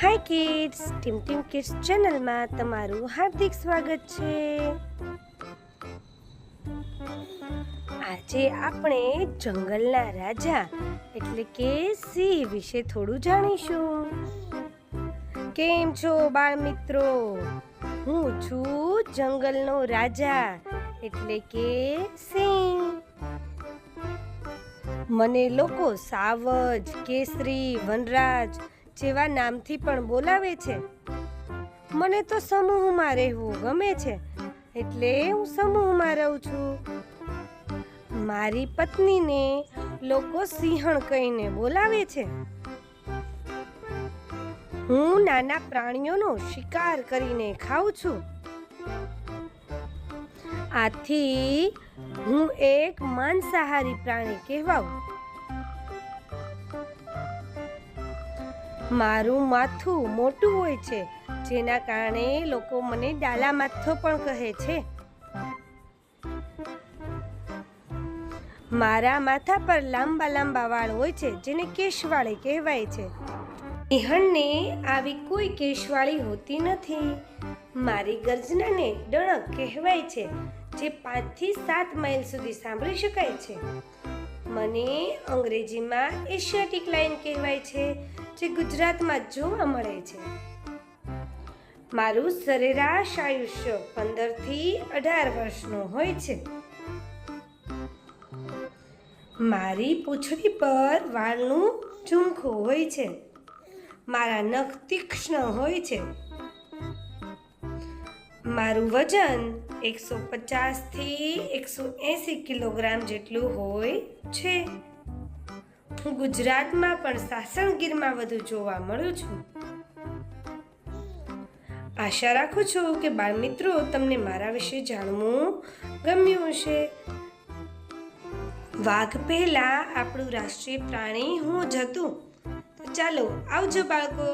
હાય kids, team team kids ચેનલમાં તમારું હાર્દિક સ્વાગત છે। આજે આપણે જંગલના રાજા એટલે કે સિંહ વિશે થોડું જાણીશું। કેમ છો બાળ મિત્રો? હું છું જંગલનો રાજા એટલે કે સિંહ। મને લોકો સાવજ, કેસરી, વનરાજ જેવા નામથી પણ બોલાવે છે। મને તો સમૂહમાં રહેવું ગમે છે, એટલે હું સમૂહમાં રહું છું। મારી પત્નીને લોકો સિંહણ કહીને બોલાવે છે। હું નાના પ્રાણીઓનો શિકાર કરીને ખાઉં છું। આથી હું એક માંસાહારી પ્રાણી કહેવાઉં। મારું માથું મોટું હોય છે, જેના કારણે લોકો મને ડાલા માથો પણ કહે છે। મારા માથા પર લાંબા લાંબા વાળ હોય છે, જેને કેશવાળી કહેવાય છે। સિંહણને આવી કોઈ કેશવાળી હોતી નથી। મારી ગર્જનાને ડણક કહેવાય છે, જે 5 થી 7 માઇલ સુધી સાંભળી શકાય છે। મને અંગ્રેજીમાં એશિયાટિક લાયન કહેવાય છે, જે ગુજરાતમાં જોવા મળે છે। મારું સરેરાશ આયુષ્ય 15 થી 18 વર્ષનું હોય છે। મારી પૂંછડી પર વાળનું ઝુમખું હોય છે। મારા નખ તીક્ષ્ણ હોય છે। મારું વજન 150 થી 180 કિલોગ્રામ જેટલું હોય છે। હું ગુજરાતમાં પણ સાસણગીરમાં વધુ જોવા મળું છું। આશા રાખું છું કે બાળ મિત્રો તમને મારા વિશે જાણવું ગમ્યું હશે। વાઘ પહેલા આપણું રાષ્ટ્રીય પ્રાણી હું જ હતું। તો ચાલો આવજો બાળકો।